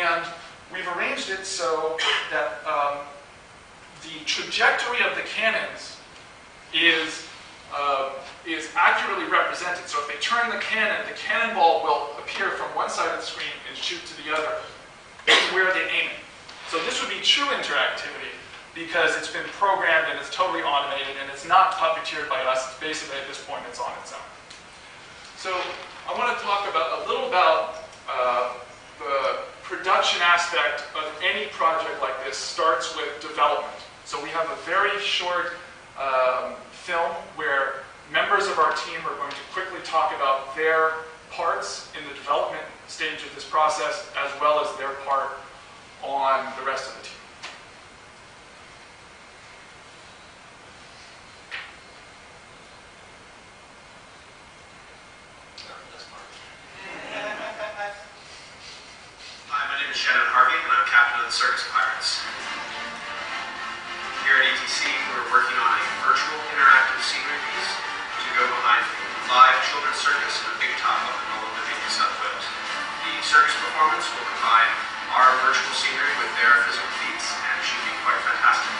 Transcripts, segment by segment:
And we've arranged it so that the trajectory of the cannons is accurately represented. So if they turn the cannonball will appear from one side of the screen and shoot to the other where they aim it. So this would be true interactivity because it's been programmed and it's totally automated and it's not puppeteered by us. It's basically at this point it's on its own. So I want to talk a little about the production aspect of any project like this. Starts with development. So we have a very short film where members of our team are going to quickly talk about their parts in the development stage of this process, as well as their part on the rest of the team. Hi, my name is Shannon Harvey, and I'm captain of the Circus Pirates. Here at ETC, we're working on a virtual interactive scenery piece to go behind live children's circus and a big top up in all of the Vicky South Wales. The circus performance will combine our virtual scenery with their physical feats, and it should be quite fantastic.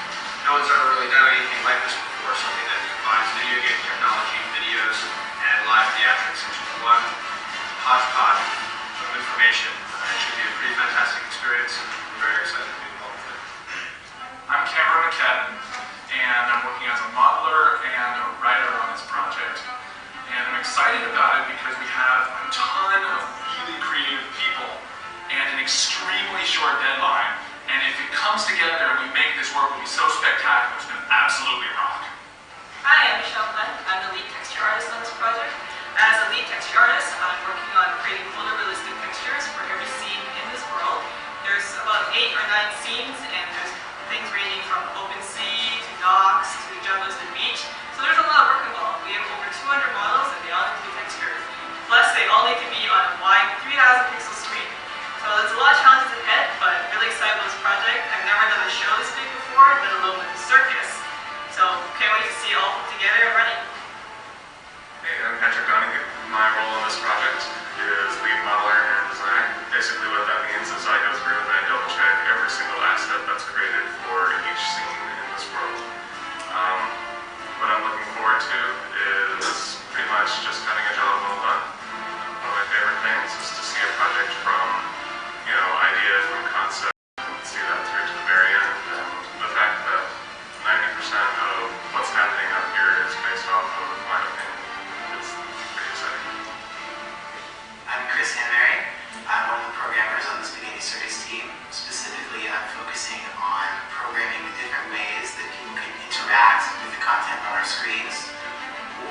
No one's ever really done anything like this before, something that combines video game technology, videos, and live theatrics into one hodgepodge of information. It should be a pretty fantastic experience, and we're very excited to be involved with it. I'm Cameron McCadden, and I'm working as a modeler and a writer on this project. And I'm excited about it because we have a ton of really creative people and an extremely short deadline. And if it comes together and we make this work, it will be so spectacular, it's going to absolutely rock. Hi, I'm Michelle Glenn. I'm the lead texture artist on this project. As a lead texture artist, I'm working on creating photorealistic textures for every scene in this world. There's about 8 or 9 scenes, and there's things ranging from open sea to docks to jungles and beach. So there's a lot of work involved. We have over 200 models, and they all need to be textured. Plus, they all need to be on a wide 3,000 pixel screen. So there's a lot of challenges ahead, but really excited about this project. I've never done a show this big before, let alone with a circus. So can't wait to see it all put together and running. Hey, I'm Patrick Donahue. My role in this project is lead modeler and designer. Basically what that means is I go through and I double check every single asset that's created for each scene in this world. What I'm looking forward to is pretty much just having a job well done. One of my favorite things is to see a project from, idea from concept and see that through to the very end. And the fact that 90% of what's happening up here is based off of my opinion is pretty exciting. I'm Chris Hanbury. I'm one of the programmers on the Spaghetti Circus team. Specifically, I'm focusing on programming the different ways that people can interact with the content on our screens,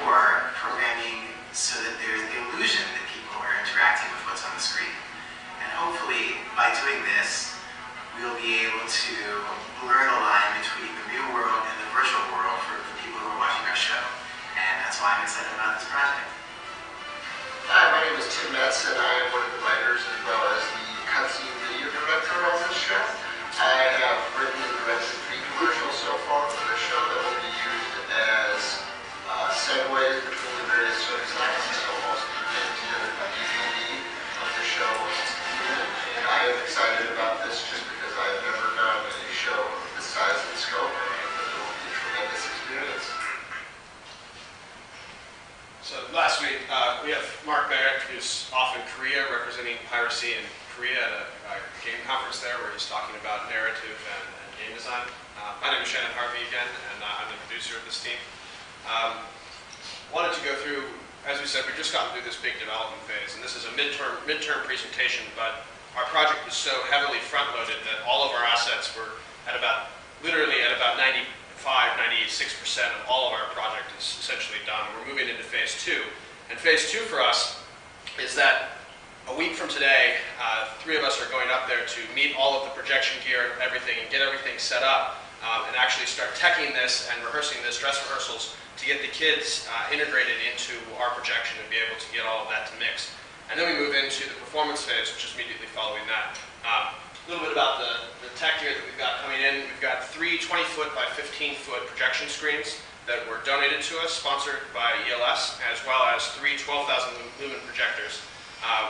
or programming so that there's the illusion that people are interacting with what's on the screen. And hopefully, by doing this, we'll be able to blur the line between the real world and the virtual world for the people who are watching our show. And that's why I'm excited about this project. Hi, my name is Tim Metz, and I am one of the writers as well as the cutscene video director on this show. I have written and directed 3 commercials so far for the show that will be used as segues between the various circus acts, so also into the DVD of the show. And I am excited about this just because I've never done a show of this size and scope, and I think that it will be a tremendous experience. So last week, we have Mark Barrett, who's off in Korea representing piracy in Korea at a game conference there where he's talking about narrative and game design. My name is Shannon Harvey again, and I'm the producer of this team. Wanted to go through, as we said, we've just gotten through this big development phase, and this is a midterm presentation, but our project was so heavily front-loaded that all of our assets were literally at about 96% of all of our project is essentially done. We're moving into phase 2. And phase 2 for us is that a week from today, 3 of us are going up there to meet all of the projection gear and everything and get everything set up and actually start teching this and rehearsing this, dress rehearsals, to get the kids integrated into our projection and be able to get all of that to mix. And then we move into the performance phase, which is immediately following that. A little bit about the tech gear that we've got coming in. We've got 3 20-foot by 15-foot projection screens that were donated to us, sponsored by ELS, as well as 3 12,000 lumen projectors.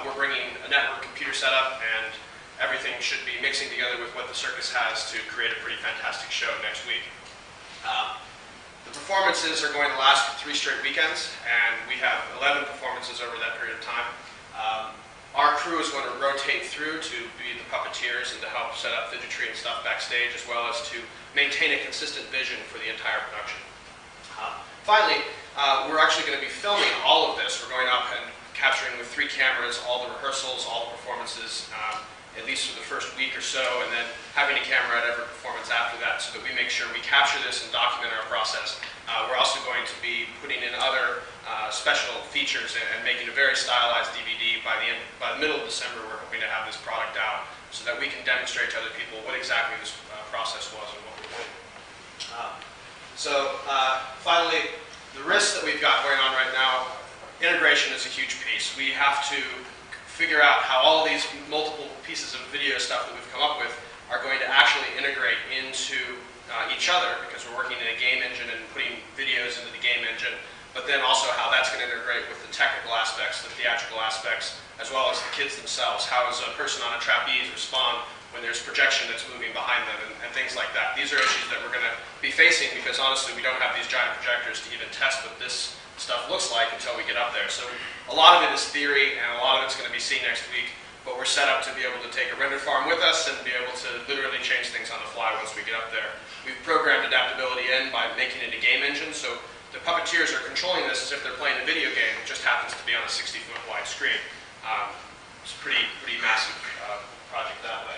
We're bringing a network computer setup and everything should be mixing together with what the circus has to create a pretty fantastic show next week. The performances are going to last for 3 straight weekends, and we have 11 performances over that period of time. Our crew is going to rotate through to be the puppeteers and to help set up fidgetry and stuff backstage, as well as to maintain a consistent vision for the entire production. Finally, we're actually going to be filming all of this. We're going up and capturing with 3 cameras all the rehearsals, all the performances, at least for the first week or so, and then having a camera at every performance after that so that we make sure we capture this and document our process. We're also going to be putting in other special features and making a very stylized DVD by the middle of December. We're hoping to have this product out so that we can demonstrate to other people what exactly this process was and what we're doing. Finally, the risks that we've got going on right now, integration is a huge piece. We have to figure out how all of these multiple pieces of video stuff that we've come up with are going to actually integrate into each other, because we're working in a game engine and putting videos into the game engine, but then also how that's going to integrate with the technical aspects, the theatrical aspects, as well as the kids themselves. How does a person on a trapeze respond when there's projection that's moving behind them, and things like that. These are issues that we're going to be facing because honestly we don't have these giant projectors to even test what this stuff looks like until we get up there. So a lot of it is theory and a lot of it's going to be seen next week, but we're set up to be able to take a render farm with us and be able to literally change things on the fly once we get up there. We've programmed adaptability in by making it a game engine, so the puppeteers are controlling this as if they're playing a video game. It just happens to be on a 60-foot wide screen. It's a pretty massive project that way.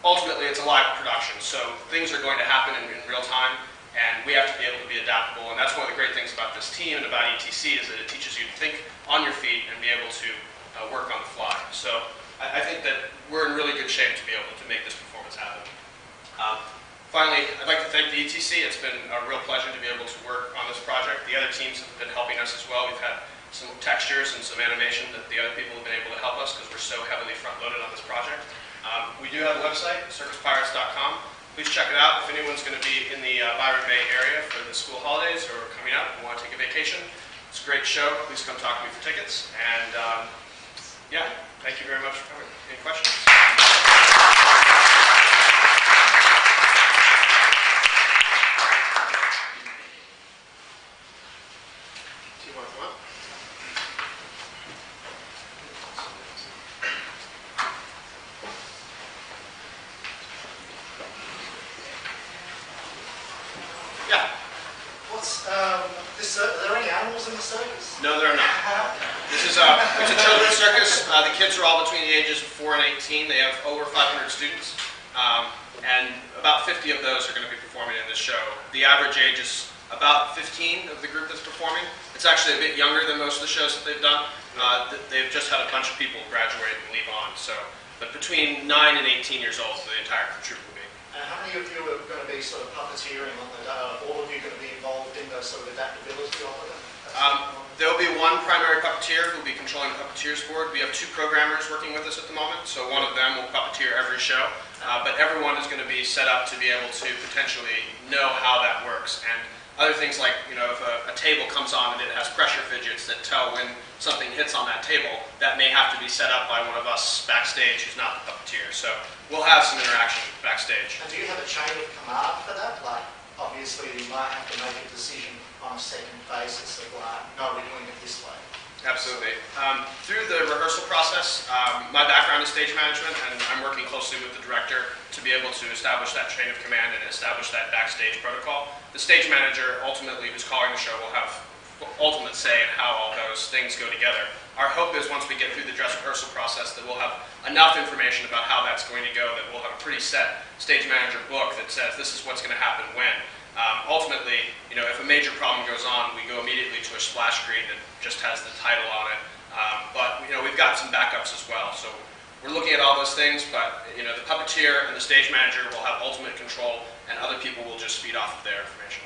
Ultimately, it's a live production, so things are going to happen in real time, and we have to be able to be adaptable. And that's one of the great things about this team and about ETC is that it teaches you to think on your feet and be able to work on the fly. So I think that we're in really good shape to be able to make this performance happen. Finally, I'd like to thank the ETC. It's been a real pleasure to be able to work on this project. The other teams have been helping us as well. We've had some textures and some animation that the other people have been able to help us because we're so heavily front-loaded on this project. We do have a website, circuspirates.com. Please check it out if anyone's going to be in the Byron Bay area for the school holidays or coming up and want to take a vacation. It's a great show. Please come talk to me for tickets. And yeah, thank you very much for coming. Any questions? Do you want to come up? Yeah. Are there any animals in the circus? No, there are not. This is it's a children's circus. The kids are all between the ages of 4 and 18. They have over 500 students, and about 50 of those are going to be performing in this show. The average age is about 15 of the group that's performing. It's actually a bit younger than most of the shows that they've done. They've just had a bunch of people graduate and leave on. But between 9 and 18 years old, the entire troupe will be. How many of you are going to be sort of puppeteering on the day? All of you going to be involved in the sort of adaptability of it? There will be one primary puppeteer who will be controlling the puppeteers board. We have 2 programmers working with us at the moment, so one of them will puppeteer every show. But everyone is going to be set up to be able to potentially know how that works. And other things like, if a table comes on and it has pressure fidgets that tell when something hits on that table, that may have to be set up by one of us backstage who's not the puppeteer. So we'll have some interaction backstage. And do you have a chain of command for that? Like, obviously you might have to make a decision on a second basis of like, no, we're doing it this way. Absolutely. Through the rehearsal process, my background is stage management, and I'm working closely with the director to be able to establish that chain of command and establish that backstage protocol. The stage manager, ultimately, who's calling the show, will have ultimate say in how all those things go together. Our hope is once we get through the dress rehearsal process that we'll have enough information about how that's going to go that we'll have a pretty set stage manager book that says this is what's going to happen when. Ultimately, if a major problem goes on, we go immediately to a splash screen that just has the title on it. But we've got some backups as well. So we're looking at all those things, but the puppeteer and the stage manager will have ultimate control, and other people will just feed off of their information.